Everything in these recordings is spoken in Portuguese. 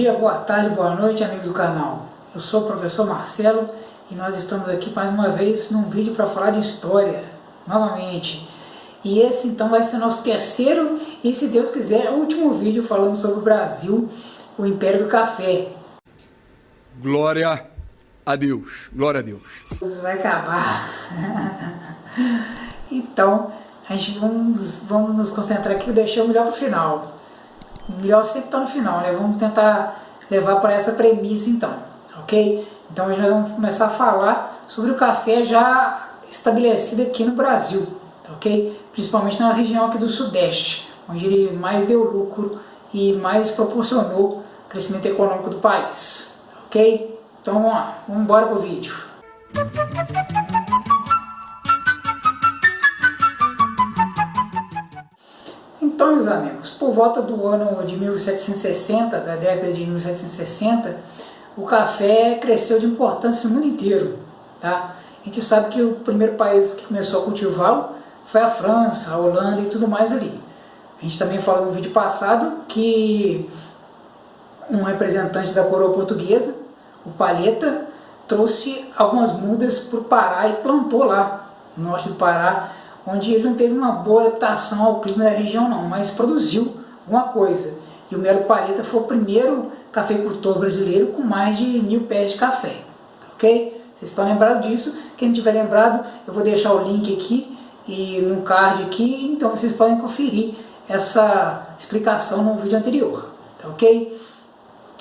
dia, boa tarde, boa noite, amigos do canal. Eu sou o professor Marcelo e nós estamos aqui mais uma vez num vídeo para falar de história, novamente. E esse então vai ser o nosso terceiro e, se Deus quiser, último vídeo falando sobre o Brasil, o Império do Café. Glória a Deus, glória a Deus. Vai acabar. Então, a gente vamos nos concentrar aqui e deixar o melhor para o final. O melhor sempre está no final, né? Vamos tentar levar para essa premissa então, ok? Então hoje nós vamos começar a falar sobre o café já estabelecido aqui no Brasil, ok? Principalmente na região aqui do Sudeste, onde ele mais deu lucro e mais proporcionou o crescimento econômico do país, ok? Então vamos lá, vamos embora para o vídeo. Então, meus amigos, por volta do ano de 1760, da década de 1760, o café cresceu de importância no mundo inteiro, tá? A gente sabe que o primeiro país que começou a cultivá-lo foi a França, a Holanda e tudo mais ali. A gente também falou no vídeo passado que um representante da coroa portuguesa, o Palheta, trouxe algumas mudas para o Pará e plantou lá, no norte do Pará, onde ele não teve uma boa adaptação ao clima da região não, mas produziu alguma coisa. E o Melo Palheta foi o primeiro cafeicultor brasileiro com mais de 1000 pés de café, ok? Vocês estão lembrados disso? Quem não tiver lembrado, eu vou deixar o link aqui e no card aqui, então vocês podem conferir essa explicação no vídeo anterior, tá ok?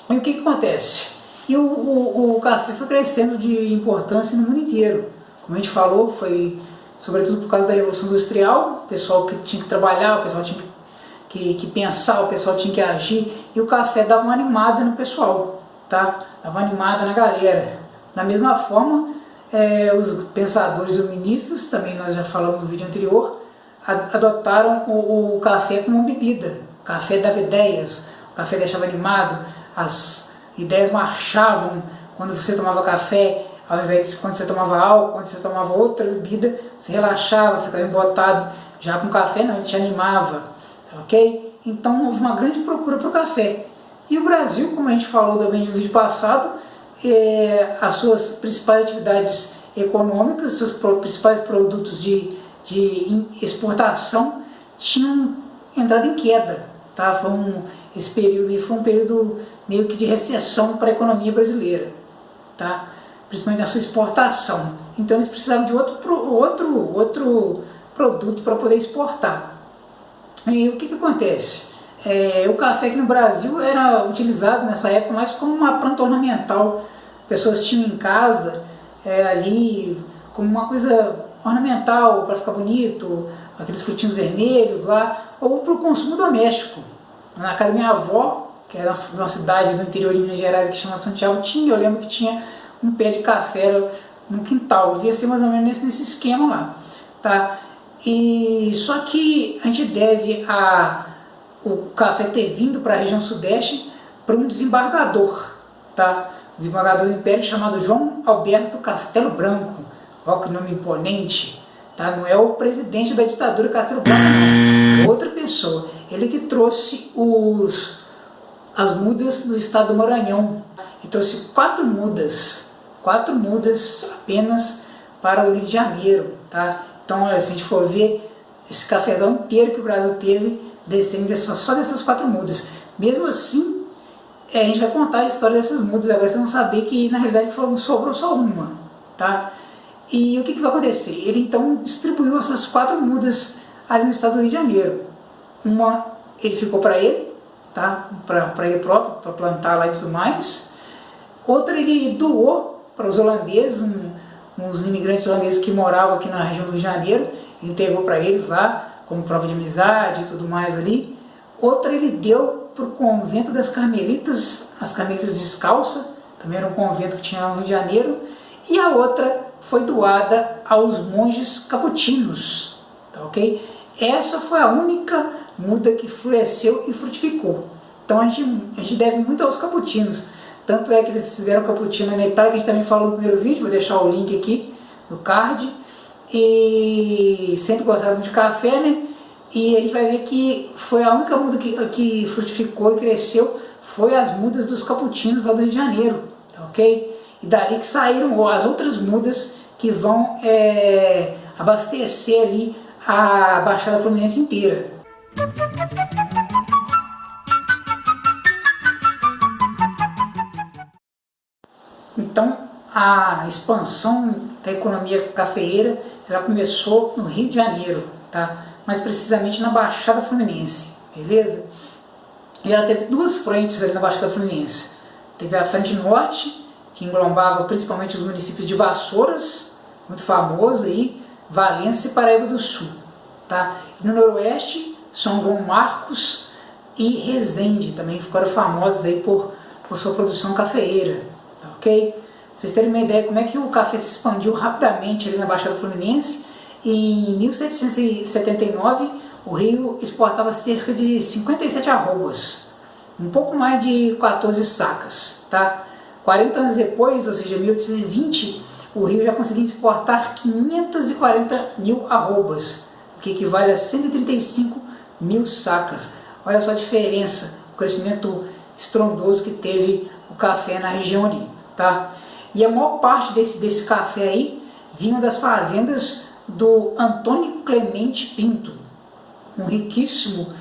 E o que acontece? E o café foi crescendo de importância no mundo inteiro. Como a gente falou, foi sobretudo por causa da Revolução Industrial, o pessoal que tinha que trabalhar, o pessoal tinha que pensar, o pessoal tinha que agir, e o café dava uma animada no pessoal, tá? Dava uma animada na galera. Da mesma forma, os pensadores iluministas, também nós já falamos no vídeo anterior, adotaram o café como uma bebida. O café dava ideias, o café deixava animado, as ideias marchavam quando você tomava café, ao invés de quando você tomava álcool, quando você tomava outra bebida, você relaxava, ficava embotado. Já com café não, ele te animava, ok? Então houve uma grande procura para o café. E o Brasil, como a gente falou também no vídeo passado, as suas principais atividades econômicas, seus principais produtos de exportação tinham entrado em queda, tá? Esse período foi um período meio que de recessão para a economia brasileira, tá? Principalmente na sua exportação. Então eles precisavam de outro produto para poder exportar. E o que acontece? O café aqui no Brasil era utilizado nessa época mais como uma planta ornamental. Pessoas tinham em casa ali como uma coisa ornamental para ficar bonito, aqueles frutinhos vermelhos lá, ou para o consumo doméstico. Na casa da minha avó, que era uma cidade do interior de Minas Gerais que chama Santiago, eu lembro que tinha um pé de café no quintal, devia ser mais ou menos nesse esquema lá, tá? E só que a gente deve o café ter vindo para a região sudeste para um desembargador, tá? Desembargador do Império chamado João Alberto Castelo Branco. Olha que nome imponente, tá? Não é o presidente da ditadura Castelo Branco não, é outra pessoa. Ele que trouxe as mudas do estado do Maranhão, e trouxe 4 mudas apenas para o Rio de Janeiro, tá? Então, se a gente for ver esse cafezal inteiro que o Brasil teve, descendo só dessas 4 mudas. Mesmo assim, a gente vai contar a história dessas mudas, agora vocês vão saber que na realidade sobrou só uma, tá? E o que vai acontecer? Ele então distribuiu essas 4 mudas ali no estado do Rio de Janeiro. Uma ele ficou para ele, tá? Para ele próprio, para plantar lá e tudo mais. Outra ele doou para os holandeses, uns imigrantes holandeses que moravam aqui na região do Rio de Janeiro, ele entregou para eles lá, como prova de amizade e tudo mais ali. Outra ele deu para o convento das Carmelitas, as Carmelitas Descalças, também era um convento que tinha lá no Rio de Janeiro. E a outra foi doada aos monges capuchinos, tá ok? Essa foi a única muda que floresceu e frutificou. Então a gente deve muito aos capuchinos. Tanto é que eles fizeram cappuccino na Itália, que a gente também falou no primeiro vídeo, vou deixar o link aqui no card. E sempre gostaram muito de café, né? E a gente vai ver que foi a única muda que frutificou e cresceu, foi as mudas dos caputinos lá do Rio de Janeiro, tá ok? E dali que saíram as outras mudas que vão abastecer ali a Baixada Fluminense inteira. Então, a expansão da economia cafeeira, ela começou no Rio de Janeiro, tá? Mais precisamente na Baixada Fluminense, beleza? E ela teve duas frentes ali na Baixada Fluminense. Teve a frente norte, que englobava principalmente os municípios de Vassouras, muito famoso aí, Valença e Paraíba do Sul, tá? E no noroeste, São João Marcos e Resende, também ficaram famosos aí por sua produção cafeeira, tá ok? Pra vocês terem uma ideia como é que o café se expandiu rapidamente ali na Baixada Fluminense, em 1779 o Rio exportava cerca de 57 arrobas, um pouco mais de 14 sacas, tá? 40 anos depois, ou seja, 1820, o Rio já conseguia exportar 540 mil arrobas, o que equivale a 135 mil sacas. Olha só a diferença, o crescimento estrondoso que teve o café na região ali, tá? E a maior parte desse café aí vinha das fazendas do Antônio Clemente Pinto, um riquíssimo,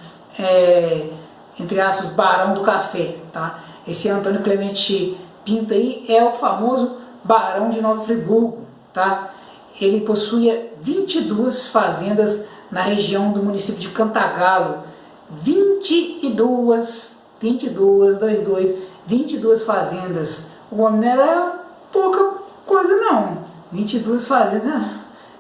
entre aspas, barão do café, tá? Esse Antônio Clemente Pinto aí é o famoso Barão de Nova Friburgo, tá? Ele possuía 22 fazendas na região do município de Cantagalo, 22 fazendas. O homem não era pouca coisa não, 22 fazendas,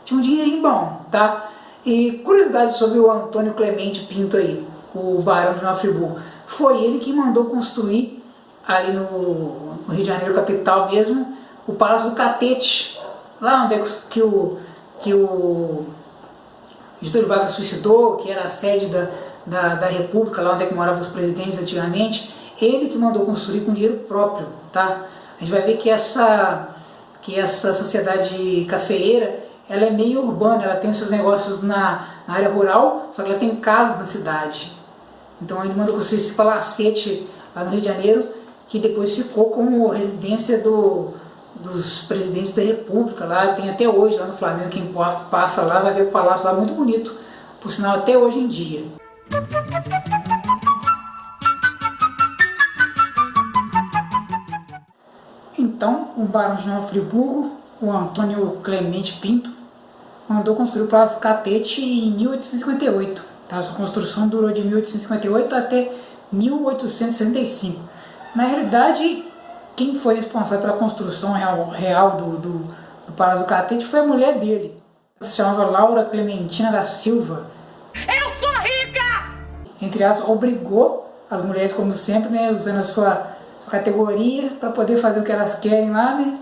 tinha um dinheirinho bom, tá? E curiosidade sobre o Antônio Clemente Pinto aí, o Barão de Nova Friburgo, foi ele que mandou construir ali no Rio de Janeiro, capital mesmo, o Palácio do Catete, lá onde é que o Getúlio Vargas suicidou, que era a sede da República, lá onde é que moravam os presidentes antigamente. Ele que mandou construir com dinheiro próprio, tá? A gente vai ver que essa sociedade cafeeira, ela é meio urbana, ela tem os seus negócios na área rural, só que ela tem casas na cidade. Então ele mandou construir esse palacete lá no Rio de Janeiro, que depois ficou como residência dos presidentes da República. Lá tem até hoje, lá no Flamengo, quem passa lá vai ver o palácio lá muito bonito, por sinal até hoje em dia. Então, o Barão de Nova Friburgo, o Antônio Clemente Pinto, mandou construir o Palácio Catete em 1858. Tá? Sua construção durou de 1858 até 1865. Na realidade, quem foi responsável pela construção real do Palácio Catete foi a mulher dele. Ela se chamava Laura Clementina da Silva. Eu sou rica! Entre aspas, obrigou as mulheres, como sempre, né, usando a sua categoria para poder fazer o que elas querem lá, né?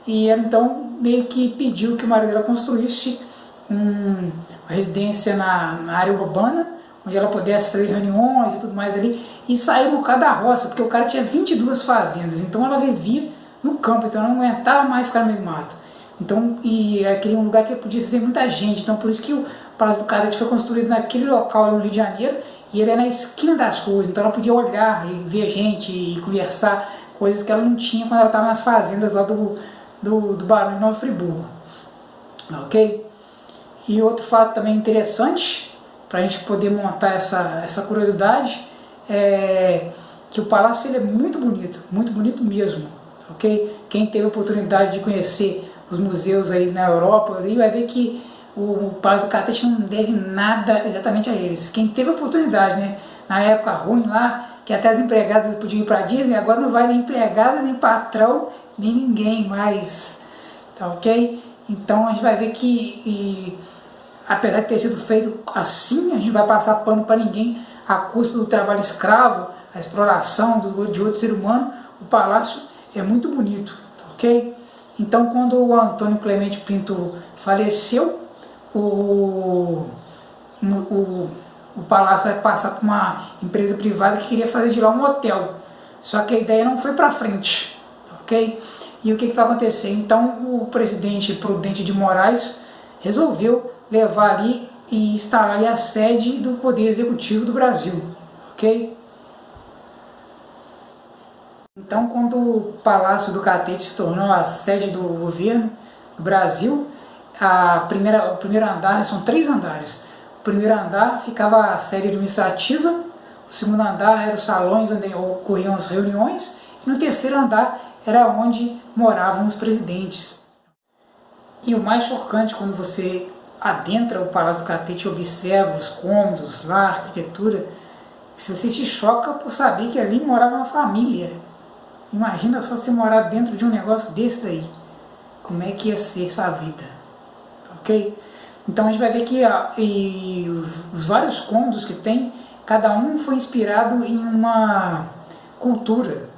E ela então meio que pediu que o marido dela construísse uma residência na área urbana, onde ela pudesse fazer reuniões e tudo mais ali, e sair um bocado da roça, porque o cara tinha 22 fazendas, então ela vivia no campo, então ela não aguentava mais ficar no meio do mato. Então, e ela queria um lugar que podia ver muita gente, então por isso que o Palácio do Catete foi construído naquele local no Rio de Janeiro, e ele é na esquina das coisas, então ela podia olhar e ver gente e conversar, coisas que ela não tinha quando ela estava nas fazendas lá do Barão de Nova Friburgo. Ok? E outro fato também interessante, para a gente poder montar essa curiosidade, é que o palácio ele é muito bonito mesmo. Ok? Quem teve a oportunidade de conhecer os museus aí na Europa aí vai ver que o Palácio do Catete não deve nada exatamente a eles. Quem teve a oportunidade, né, na época ruim lá, que até as empregadas podiam ir para a Disney, agora não vai nem empregada, nem patrão, nem ninguém mais. Tá ok? Então a gente vai ver que, apesar de ter sido feito assim, a gente vai passar pano para ninguém a custo do trabalho escravo, a exploração de outro ser humano. O palácio é muito bonito, ok? Então, quando o Antônio Clemente Pinto faleceu, o palácio vai passar para uma empresa privada que queria fazer de lá um hotel. Só que a ideia não foi para frente, ok? E o que vai acontecer? Então, o presidente Prudente de Moraes resolveu levar ali e instalar ali a sede do Poder Executivo do Brasil, ok? Então, quando o Palácio do Catete se tornou a sede do governo do Brasil, o primeiro andar, são 3 andares. O primeiro andar ficava a sede administrativa, o segundo andar eram os salões onde ocorriam as reuniões, e no terceiro andar era onde moravam os presidentes. E o mais chocante, quando você adentra o Palácio do Catete e observa os cômodos lá, a arquitetura, você se choca por saber que ali morava uma família. Imagina só você morar dentro de um negócio desse daí. Como é que ia ser sua vida? Ok? Então a gente vai ver que os vários cômodos que tem, cada um foi inspirado em uma cultura.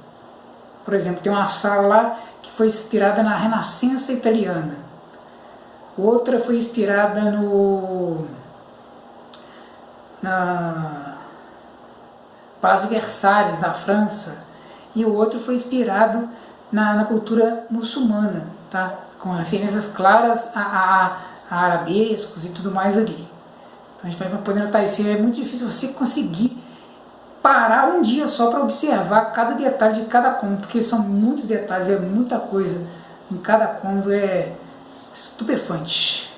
Por exemplo, tem uma sala lá que foi inspirada na Renascença italiana. Outra foi inspirada na Palácio de Versalhes, na França. E o outro foi inspirado na cultura muçulmana, tá? Com referências claras a arabescos e tudo mais ali. Então a gente vai poder notar isso. É muito difícil você conseguir parar um dia só para observar cada detalhe de cada cômodo, porque são muitos detalhes, é muita coisa em cada cômodo, é estupefante.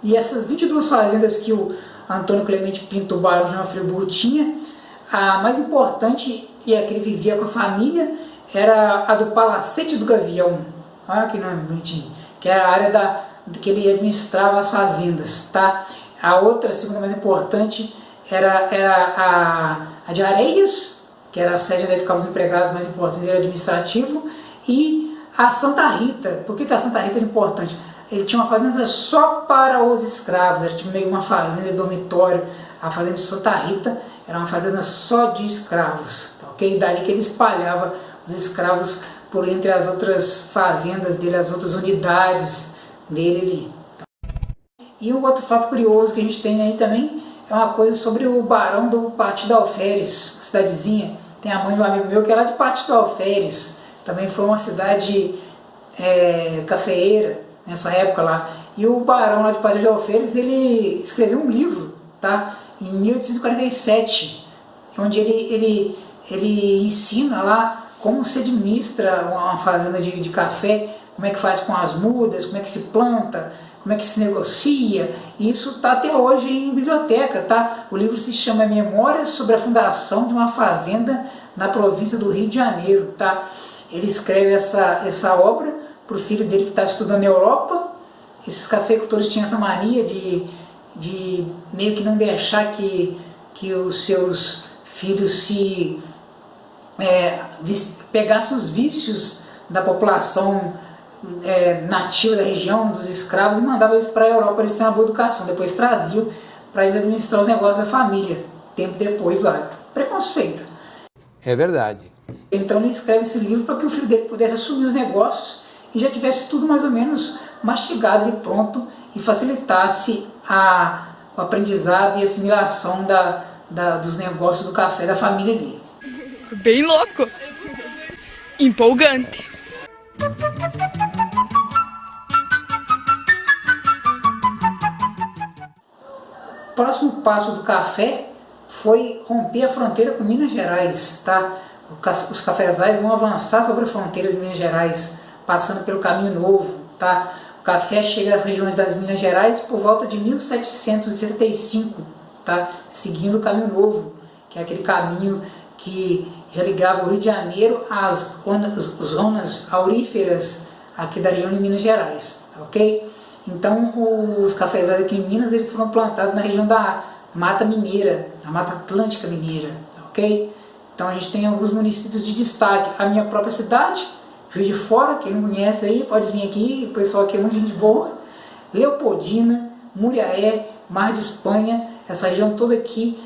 E essas 22 fazendas que o Antônio Clemente Pinto Barão João Friburgo tinha, a mais importante, e a que ele vivia com a família, era a do Palacete do Gavião. Olha que nome bonitinho. Que era a área que ele administrava as fazendas, tá? A outra, a segunda mais importante, era a de Areias, que era a sede onde ficavam os empregados mais importantes, era administrativo, e a Santa Rita. Por que a Santa Rita era importante? Ele tinha uma fazenda só para os escravos, era tipo meio uma fazenda de dormitório. A fazenda de Santa Rita era uma fazenda só de escravos, tá, ok? Dali que ele espalhava os escravos por entre as outras fazendas dele, as outras unidades dele ali. Tá? E um outro fato curioso que a gente tem aí também é uma coisa sobre o Barão do Pátio do Alferes, cidadezinha. Tem a mãe de um amigo meu que é lá de Pátio do Alferes, também foi uma cidade cafeeira nessa época lá. E o Barão lá de Pátio do Alferes, ele escreveu um livro, tá? Em 1847, onde ele ensina lá como se administra uma fazenda de café, como é que faz com as mudas, como é que se planta, como é que se negocia. E isso está até hoje em biblioteca, tá? O livro se chama Memórias sobre a Fundação de uma Fazenda na Província do Rio de Janeiro, tá? Ele escreve essa obra para o filho dele que estava estudando na Europa. Esses cafeicultores tinham essa mania de meio que não deixar que os seus filhos pegassem os vícios da população nativa da região, dos escravos, e mandavam eles para a Europa para eles terem uma boa educação. Depois traziam para eles administrar os negócios da família, tempo depois lá. Preconceito. É verdade. Então ele escreve esse livro para que o filho dele pudesse assumir os negócios e já tivesse tudo mais ou menos mastigado e pronto, e facilitasse o aprendizado e assimilação dos negócios do café da família dele. Bem louco! Empolgante! O próximo passo do café foi romper a fronteira com Minas Gerais, tá? Os cafezais vão avançar sobre a fronteira de Minas Gerais, passando pelo Caminho Novo, tá? O café chega às regiões das Minas Gerais por volta de 1775, tá? Seguindo o Caminho Novo, que é aquele caminho que já ligava o Rio de Janeiro às zonas auríferas aqui da região de Minas Gerais, ok? Então os cafezais aqui em Minas, eles foram plantados na região da Mata Mineira, da Mata Atlântica Mineira, ok? Então a gente tem alguns municípios de destaque. A minha própria cidade, Juiz de Fora, quem não conhece aí pode vir aqui, o pessoal aqui é muita gente boa. Leopoldina, Muriaé, Mar de Espanha, essa região toda aqui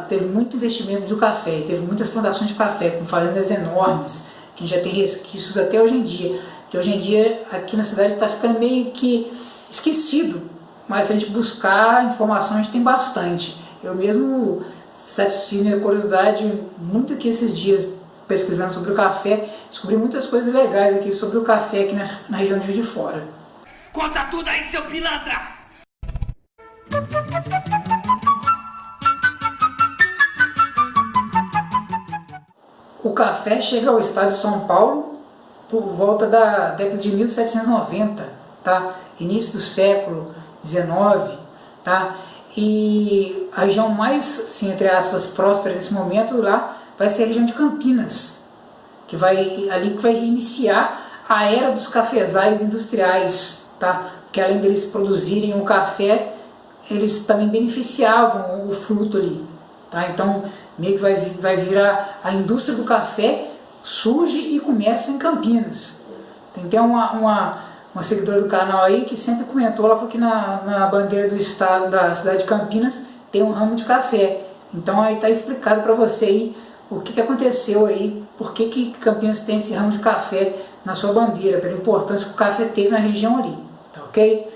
teve muito investimento do café, teve muitas plantações de café, com fazendas enormes, que já tem resquícios até hoje em dia, que hoje em dia aqui na cidade está ficando meio que esquecido, mas se a gente buscar informação a gente tem bastante. Eu mesmo satisfiz minha curiosidade muito aqui esses dias, pesquisando sobre o café, descobri muitas coisas legais aqui sobre o café aqui na região de Juiz de Fora. Conta tudo aí, seu pilantra! o café chega ao estado de São Paulo por volta da década de 1790, tá? Início do século XIX, tá? E a região mais, assim, entre aspas, próspera nesse momento lá vai ser a região de Campinas, que vai iniciar a era dos cafezais industriais, tá? Porque além deles produzirem o café, eles também beneficiavam o fruto ali, tá? Então meio que vai virar a indústria do café, surge e começa em Campinas. Tem uma seguidora do canal aí que sempre comentou, ela falou que na bandeira do estado, da cidade de Campinas, tem um ramo de café. Então aí está explicado para você aí o que aconteceu aí, por que Campinas tem esse ramo de café na sua bandeira, pela importância que o café teve na região ali, tá ok?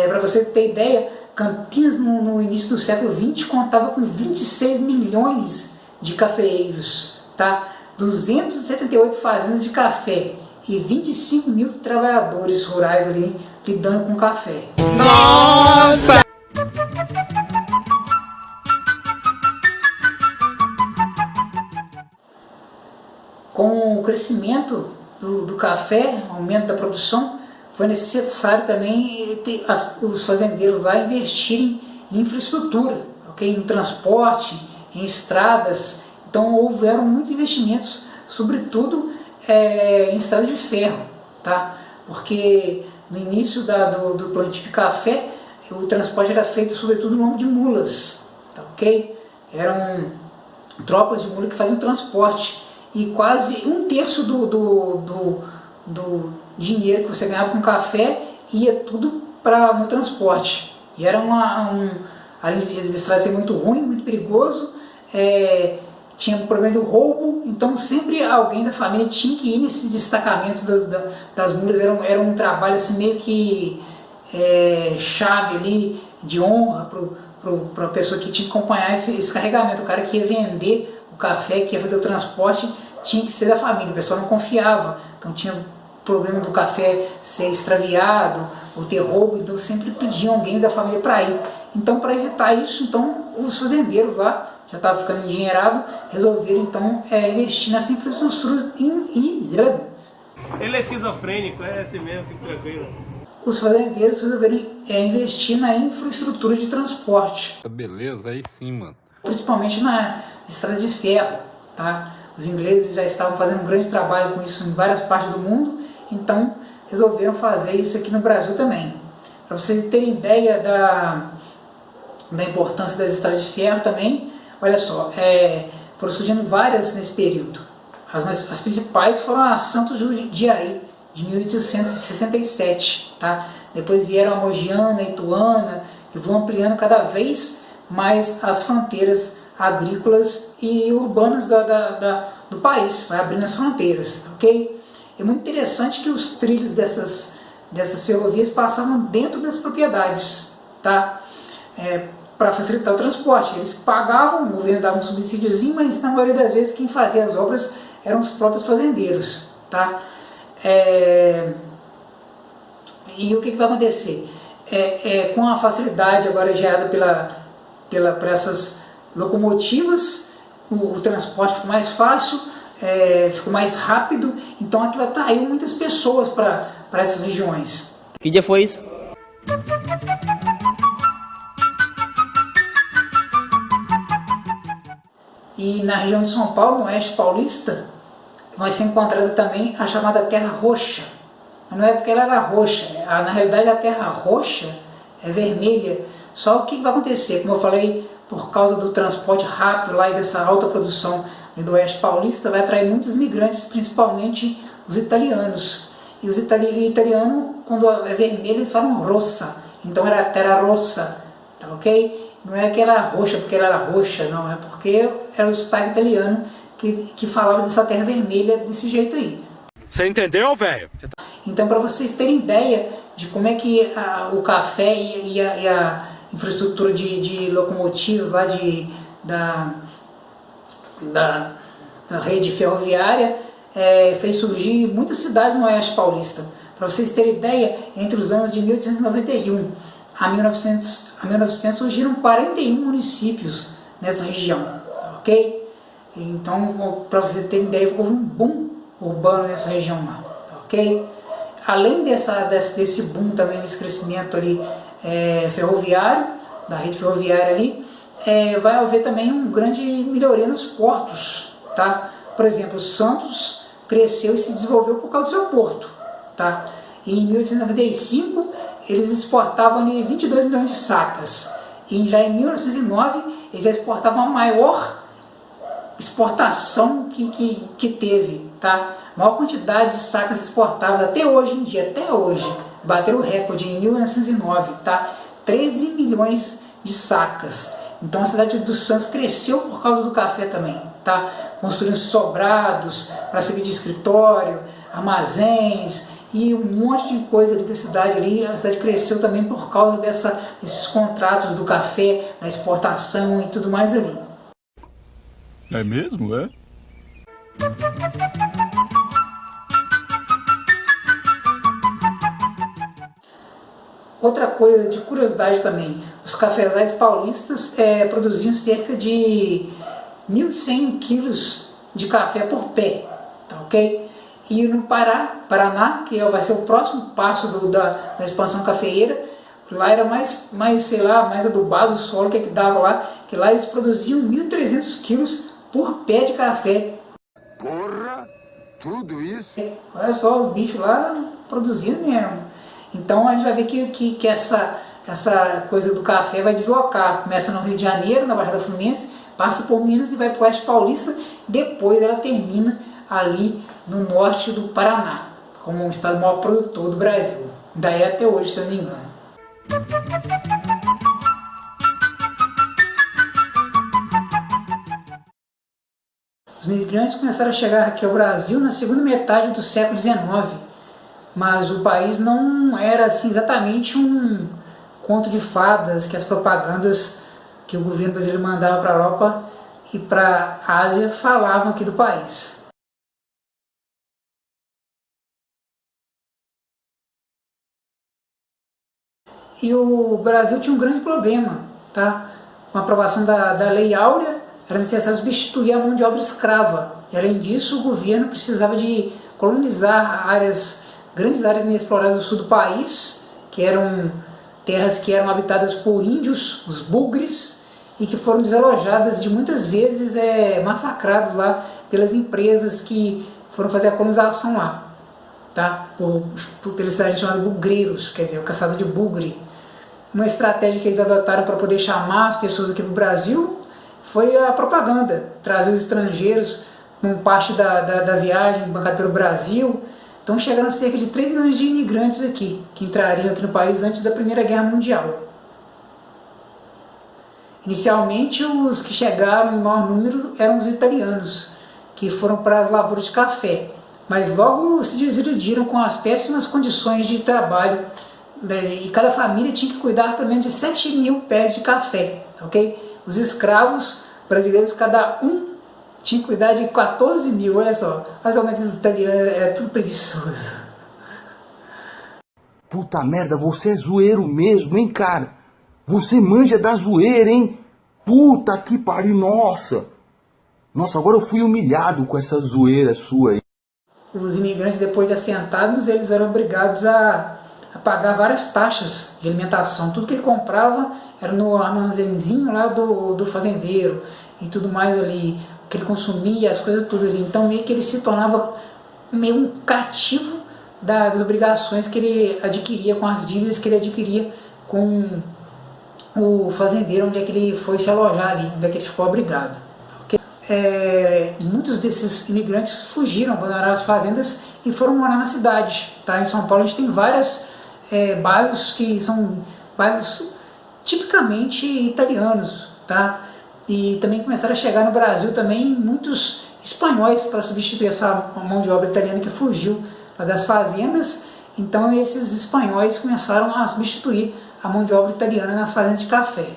Para você ter ideia, Campinas no início do século XX contava com 26 milhões de cafeeiros, tá? 278 fazendas de café e 25 mil trabalhadores rurais ali lidando com café. Nossa! Com o crescimento do café, aumento da produção, foi necessário também os fazendeiros lá investirem em infraestrutura, okay? No transporte, em estradas. Então houveram muitos investimentos, sobretudo em estrada de ferro, tá? Porque no início do plantio de café, o transporte era feito sobretudo no lombo de mulas, tá ok? Eram tropas de mula que faziam transporte, e quase um terço do dinheiro que você ganhava com café ia tudo no transporte. E era além de as estradas serem muito ruim, muito perigoso, tinha um problema do roubo, então sempre alguém da família tinha que ir nesses destacamentos das mulas. Era um trabalho assim meio que chave ali, de honra para a pessoa que tinha que acompanhar esse carregamento. O cara que ia vender o café, que ia fazer o transporte, tinha que ser da família, o pessoal não confiava, então tinha problema do café ser extraviado ou ter roubo, então sempre pediam alguém da família para ir. Então, para evitar isso, então os fazendeiros lá já estavam ficando endinheirados, resolveram então investir nessa infraestrutura. Ele é esquizofrênico, é assim mesmo, fique tranquilo. Os fazendeiros resolveram investir na infraestrutura de transporte. Beleza, aí sim, mano. Principalmente na estrada de ferro, tá? Os ingleses já estavam fazendo um grande trabalho com isso em várias partes do mundo, então resolveram fazer isso aqui no Brasil também. Para vocês terem ideia da importância das estradas de ferro também, olha só, foram surgindo várias nesse período. As principais foram a Santos Jundiaí, de 1867, tá? Depois vieram a Mogiana, Ituana, que vão ampliando cada vez mais as fronteiras agrícolas e urbanas do país, vai abrindo as fronteiras, ok? É muito interessante que os trilhos dessas ferrovias passavam dentro das propriedades, tá? Para facilitar o transporte. Eles pagavam, o governo dava um subsídiozinho, mas na maioria das vezes quem fazia as obras eram os próprios fazendeiros, tá? E o que vai acontecer? Com a facilidade agora gerada por essas locomotivas, o transporte ficou mais fácil, ficou mais rápido, então aquilo atraiu muitas pessoas para essas regiões. Que dia foi isso? E na região de São Paulo, no oeste paulista, vai ser encontrada também a chamada terra roxa. Mas não é porque ela era roxa, na realidade a terra roxa é vermelha. Só o que vai acontecer? Como eu falei, por causa do transporte rápido lá e dessa alta produção do oeste paulista, vai atrair muitos imigrantes, principalmente os italianos. E os italianos, quando é vermelho, eles falam rossa. Então era terra rossa, tá ok? Não é que era roxa porque ela era roxa, não, é porque era o sotaque italiano que falava dessa terra vermelha desse jeito aí. Você entendeu, velho? Então, para vocês terem ideia de como é que o café e a infraestrutura de locomotivas lá da rede ferroviária fez surgir muitas cidades no oeste paulista. Para vocês terem ideia, entre os anos de 1891 a 1900 surgiram 41 municípios nessa região, ok? Então, para você ter ideia, houve um boom urbano nessa região lá, tá, ok? Além desse boom também, desse crescimento ali ferroviário, da rede ferroviária ali, vai haver também um grande melhoria nos portos, tá? Por exemplo, Santos cresceu e se desenvolveu por causa do seu porto, tá? E em 1895 eles exportavam 22 milhões de sacas, e já em 1909 eles já exportavam a maior exportação que teve, tá? A maior quantidade de sacas exportadas até hoje em dia, até hoje, bateu o recorde em 1909, tá? 13 milhões de sacas. Então a cidade do Santos cresceu por causa do café também, tá? Construindo sobrados para servir de escritório, armazéns e um monte de coisa ali da cidade ali. A cidade cresceu também por causa desses contratos do café, da exportação e tudo mais ali. É mesmo, é? Outra coisa de curiosidade também, os cafezais paulistas produziam cerca de 1.100 quilos de café por pé, tá, ok? E no Paraná, que vai ser o próximo passo da expansão cafeeira, lá era mais adubado o solo que dava lá, que lá eles produziam 1.300 quilos por pé de café. Porra, tudo isso? Olha só, os bichos lá produzindo mesmo. Então a gente vai ver que essa coisa do café vai deslocar. Começa no Rio de Janeiro, na Baixada Fluminense, passa por Minas e vai para o Oeste Paulista. Depois ela termina ali no norte do Paraná, como o estado maior produtor do Brasil. Daí até hoje, se eu não me engano. Os imigrantes começaram a chegar aqui ao Brasil na segunda metade do século XIX, mas o país não era assim, exatamente um conto de fadas que as propagandas que o governo brasileiro mandava para a Europa e para a Ásia falavam aqui do país. E o Brasil tinha um grande problema, tá? Com a aprovação da Lei Áurea, era necessário substituir a mão de obra escrava. E além disso, o governo precisava de colonizar grandes áreas inexploradas do sul do país, que eram terras que eram habitadas por índios, os bugres, e que foram desalojadas e muitas vezes massacrados lá pelas empresas que foram fazer a colonização lá, tá? Pelos chamados bugreiros, quer dizer, o caçador de bugre. Uma estratégia que eles adotaram para poder chamar as pessoas aqui para o Brasil foi a propaganda, trazer os estrangeiros com parte da viagem bancada pelo Brasil. Então chegaram cerca de 3 milhões de imigrantes aqui, que entrariam aqui no país antes da Primeira Guerra Mundial. Inicialmente, os que chegaram em maior número eram os italianos, que foram para as lavouras de café, mas logo se desiludiram com as péssimas condições de trabalho, e cada família tinha que cuidar pelo menos de 7 mil pés de café, ok? Os escravos brasileiros, cada um tinha que cuidar de 14 mil, olha só. Mais ou menos os italianos, era tudo preguiçoso. Puta merda, você é zoeiro mesmo, hein, cara? Você manja da zoeira, hein? Puta que pariu, nossa! Nossa, agora eu fui humilhado com essa zoeira sua aí. Os imigrantes, depois de assentados, eles eram obrigados a pagar várias taxas de alimentação. Tudo que ele comprava era no armazenzinho lá do fazendeiro e tudo mais ali, que ele consumia, as coisas tudo ali. Então meio que ele se tornava meio um cativo das obrigações que ele adquiria, com as dívidas que ele adquiria com o fazendeiro, onde é que ele foi se alojar ali, onde é que ele ficou abrigado. Okay? Muitos desses imigrantes fugiram, abandonaram as fazendas e foram morar na cidade. Tá? Em São Paulo a gente tem vários bairros que são bairros tipicamente italianos, tá? E também começaram a chegar no Brasil também muitos espanhóis para substituir essa mão de obra italiana que fugiu lá das fazendas. Então esses espanhóis começaram a substituir a mão de obra italiana nas fazendas de café.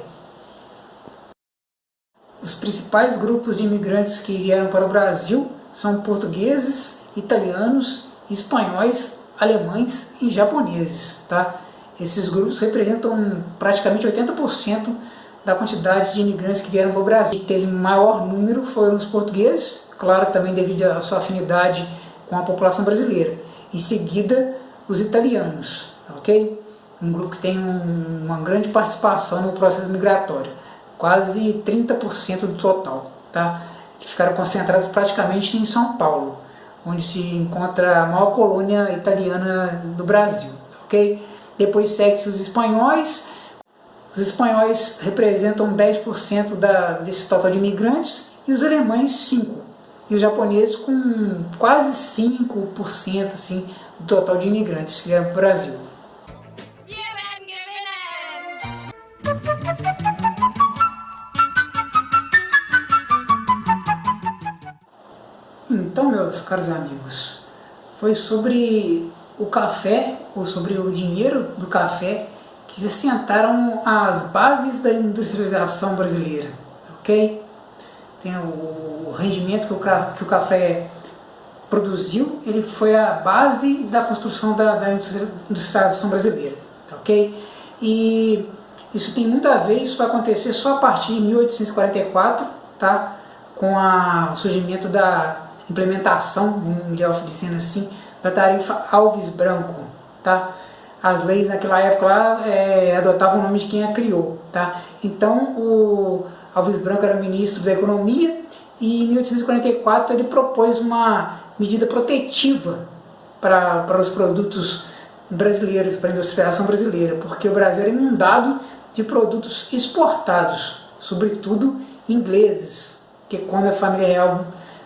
Os principais grupos de imigrantes que vieram para o Brasil são portugueses, italianos, espanhóis, alemães e japoneses, tá? Esses grupos representam praticamente 80% da quantidade de imigrantes que vieram para o Brasil. Teve maior número foram os portugueses, claro, também devido à sua afinidade com a população brasileira. Em seguida, os italianos, ok? Um grupo que tem uma grande participação no processo migratório, quase 30% do total, tá? Que ficaram concentrados praticamente em São Paulo, onde se encontra a maior colônia italiana do Brasil, ok? Depois segue-se os espanhóis. Os espanhóis representam 10% desse total de imigrantes e os alemães 5%. E os japoneses com quase 5% assim, do total de imigrantes que vieram para o Brasil. Então, meus caros amigos, foi sobre o café, ou sobre o dinheiro do café, que se assentaram as bases da industrialização brasileira, ok? Tem o rendimento que o café produziu, ele foi a base da construção da industrialização brasileira, ok? E isso tem muito a ver, isso vai acontecer só a partir de 1844, tá? Com o surgimento da implementação, melhor dizendo assim, da tarifa Alves Branco, tá? As leis naquela época lá adotavam o nome de quem a criou, tá? Então o Alves Branco era ministro da Economia e em 1844 ele propôs uma medida protetiva para os produtos brasileiros, para a industrialização brasileira, porque o Brasil era inundado de produtos exportados, sobretudo ingleses, que quando a família real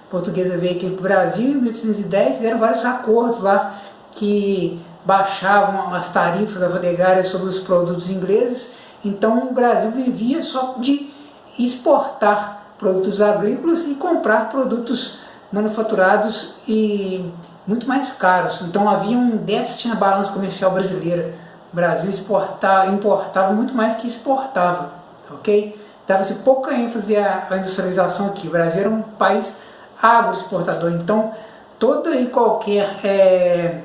portuguesa veio aqui para o Brasil, em 1810, fizeram vários acordos lá que baixavam as tarifas alfandegárias sobre os produtos ingleses. Então o Brasil vivia só de exportar produtos agrícolas e comprar produtos manufaturados e muito mais caros. Então havia um déficit na balança comercial brasileira. O Brasil importava muito mais que exportava, ok? Dava-se pouca ênfase à industrialização aqui. O Brasil era um país agroexportador, então todo e qualquer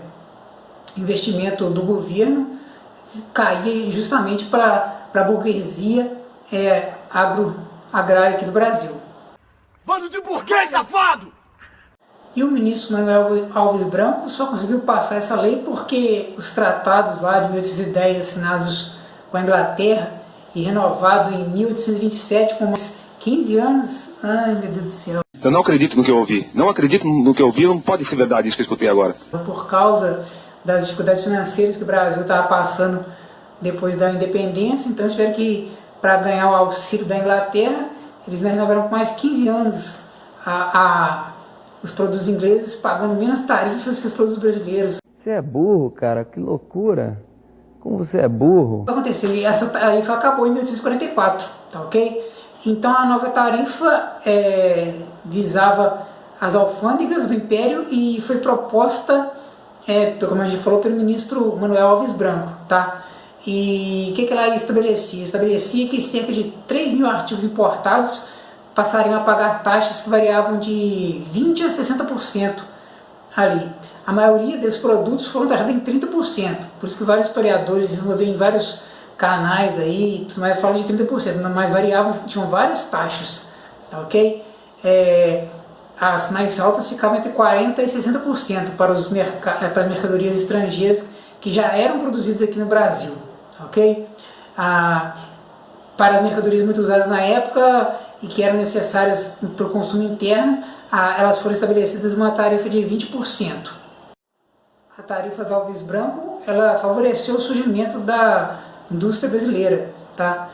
investimento do governo caía justamente para a burguesia agrária aqui do Brasil. Bando de burguês safado! E o ministro Manuel Alves Branco só conseguiu passar essa lei porque os tratados lá de 1810 assinados com a Inglaterra e renovado em 1827 com mais 15 anos, ai meu Deus do céu. Eu não acredito no que eu ouvi. Não acredito no que eu ouvi, não pode ser verdade isso que eu escutei agora. Por causa das dificuldades financeiras que o Brasil estava passando depois da independência, então tiveram que, para ganhar o auxílio da Inglaterra, eles renovaram por mais 15 anos os produtos ingleses, pagando menos tarifas que os produtos brasileiros. Você é burro, cara, que loucura. Como você é burro. O que aconteceu? E essa tarifa acabou em 1844, tá ok? Então a nova tarifa visava as alfândegas do Império e foi proposta, como a gente falou, pelo ministro Manuel Alves Branco, tá? E o que ela estabelecia? Estabelecia que cerca de 3 mil artigos importados passariam a pagar taxas que variavam de 20% a 60% ali. A maioria desses produtos foram taxados em 30%, por isso que vários historiadores desenvolveram em vários canais aí, mas falam de 30%, mas variavam, tinham várias taxas, tá ok? As mais altas ficavam entre 40% e 60% para as mercadorias estrangeiras que já eram produzidas aqui no Brasil, ok? Para as mercadorias muito usadas na época e que eram necessárias para o consumo interno, elas foram estabelecidas uma tarifa de 20%. A tarifa Alves Branco, ela favoreceu o surgimento da indústria brasileira, tá?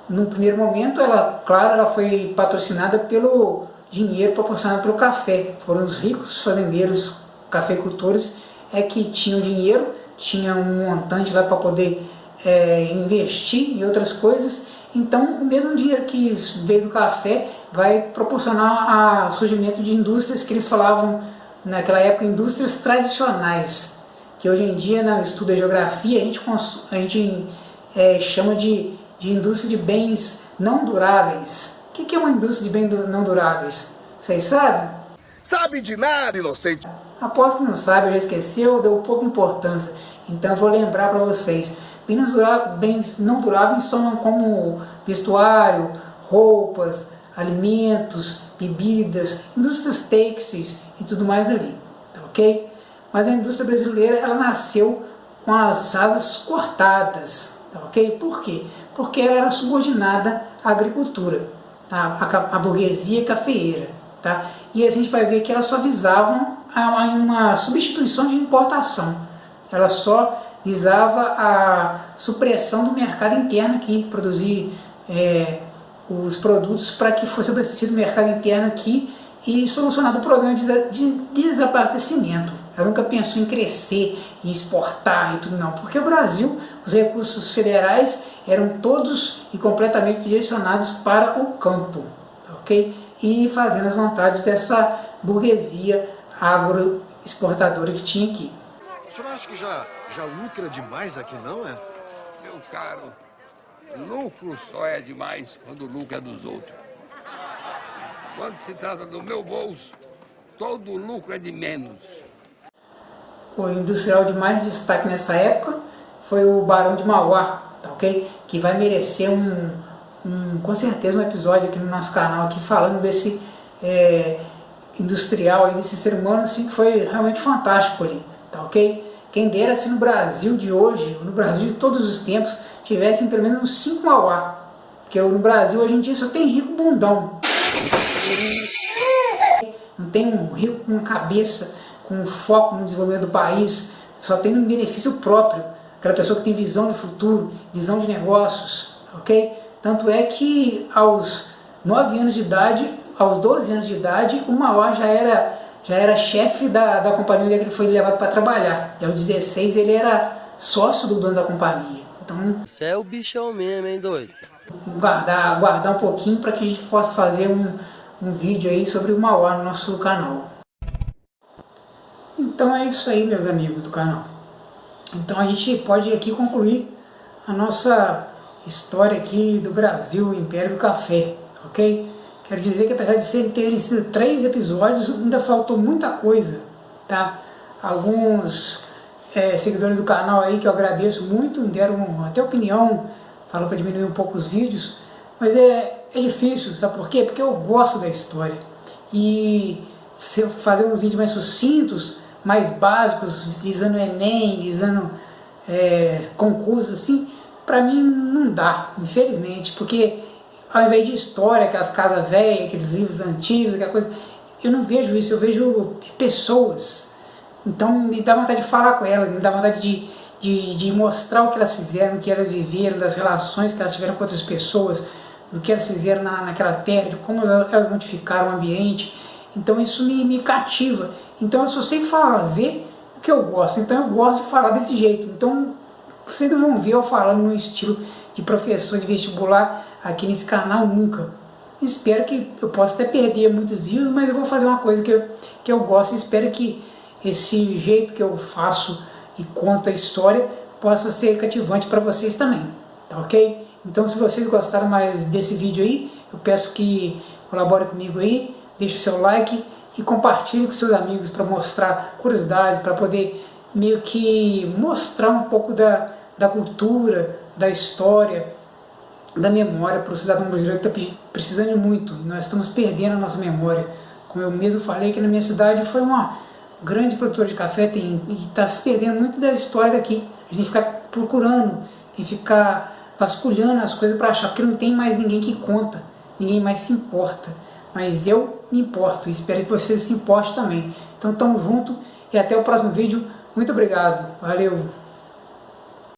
No primeiro momento, ela foi patrocinada pelo dinheiro proporcionado pelo café. Foram os ricos fazendeiros, cafeicultores, que tinham dinheiro, tinham um montante lá para poder investir em outras coisas. Então, o mesmo dinheiro que veio do café vai proporcionar o surgimento de indústrias que eles falavam, naquela época, indústrias tradicionais, que hoje em dia, no estudo da geografia, a gente chama de indústria de bens não duráveis. O que é uma indústria de bens não duráveis? Vocês sabem? Sabe de nada, inocente. Aposto que não sabe, já esqueceu, deu pouca importância. Então eu vou lembrar para vocês. bens não duráveis são como vestuário, roupas, alimentos, bebidas, indústrias têxteis e tudo mais ali, tá ok? Mas a indústria brasileira, ela nasceu com as asas cortadas, tá ok? Por quê? Porque ela era subordinada à agricultura, tá? A burguesia cafeeira, tá? E a gente vai ver que elas só visavam a uma substituição de importação, ela só visava a supressão do mercado interno aqui, produzir os produtos para que fosse abastecido o mercado interno aqui e solucionado o problema de desabastecimento. Ela nunca pensou em crescer, em exportar e tudo não, porque o Brasil, os recursos federais eram todos e completamente direcionados para o campo, ok? E fazendo as vontades dessa burguesia agroexportadora que tinha aqui. O senhor acha que já lucra demais aqui, não é? Meu caro, lucro só é demais quando o lucro é dos outros. Quando se trata do meu bolso, todo lucro é de menos. O industrial de mais destaque nessa época foi o Barão de Mauá, tá ok? Que vai merecer com certeza um episódio aqui no nosso canal, aqui falando desse industrial, aí, desse ser humano assim, que foi realmente fantástico ali, tá ok? Quem dera se no Brasil de hoje, no Brasil de todos os tempos, tivessem pelo menos uns 5 Mauá, porque no Brasil hoje em dia só tem rico bundão. Não tem um rico com cabeça, com foco no desenvolvimento do país, só tem um benefício próprio, aquela pessoa que tem visão de futuro, visão de negócios, ok? Tanto é que aos 9 anos de idade, aos 12 anos de idade, o Mauá já era chefe da companhia onde ele foi levado para trabalhar, e aos 16 ele era sócio do dono da companhia. Então, você é o bichão mesmo, hein, doido? Guardar um pouquinho para que a gente possa fazer um vídeo aí sobre o Mauá no nosso canal. Então é isso aí, meus amigos do canal. Então a gente pode aqui concluir a nossa história aqui do Brasil, o Império do Café, ok? Quero dizer que apesar de terem sido 3 episódios, ainda faltou muita coisa, tá? Alguns seguidores do canal aí, que eu agradeço muito, deram até opinião, falaram para diminuir um pouco os vídeos, mas é difícil, sabe por quê? Porque eu gosto da história, e se eu fazer uns vídeos mais sucintos, mais básicos, visando Enem, visando concursos assim, para mim não dá, infelizmente, porque ao invés de história, aquelas casas velhas, aqueles livros antigos, aquela coisa, eu não vejo isso, eu vejo pessoas. Então me dá vontade de falar com elas, me dá vontade de mostrar o que elas fizeram, o que elas viveram, das relações que elas tiveram com outras pessoas, do que elas fizeram naquela terra, de como elas modificaram o ambiente. Então isso me cativa. Então eu só sei fazer o que eu gosto, então eu gosto de falar desse jeito. Então vocês não vão ver eu falando no estilo de professor de vestibular aqui nesse canal nunca. Espero que eu possa até perder muitos views, mas eu vou fazer uma coisa que eu gosto, e espero que esse jeito que eu faço e conto a história possa ser cativante para vocês também, tá ok? Então se vocês gostaram mais desse vídeo aí, eu peço que colabore comigo aí, deixe o seu like e compartilhe com seus amigos para mostrar curiosidades, para poder meio que mostrar um pouco da cultura, da história, da memória para o cidadão brasileiro que está precisando muito. Nós estamos perdendo a nossa memória. Como eu mesmo falei, que na minha cidade foi uma grande produtora de café e está se perdendo muito da história daqui. A gente tem que ficar procurando, tem que ficar vasculhando as coisas para achar, porque não tem mais ninguém que conta, ninguém mais se importa. Mas eu me importo e espero que vocês se importem também. Então tamo junto e até o próximo vídeo. Muito obrigado. Valeu!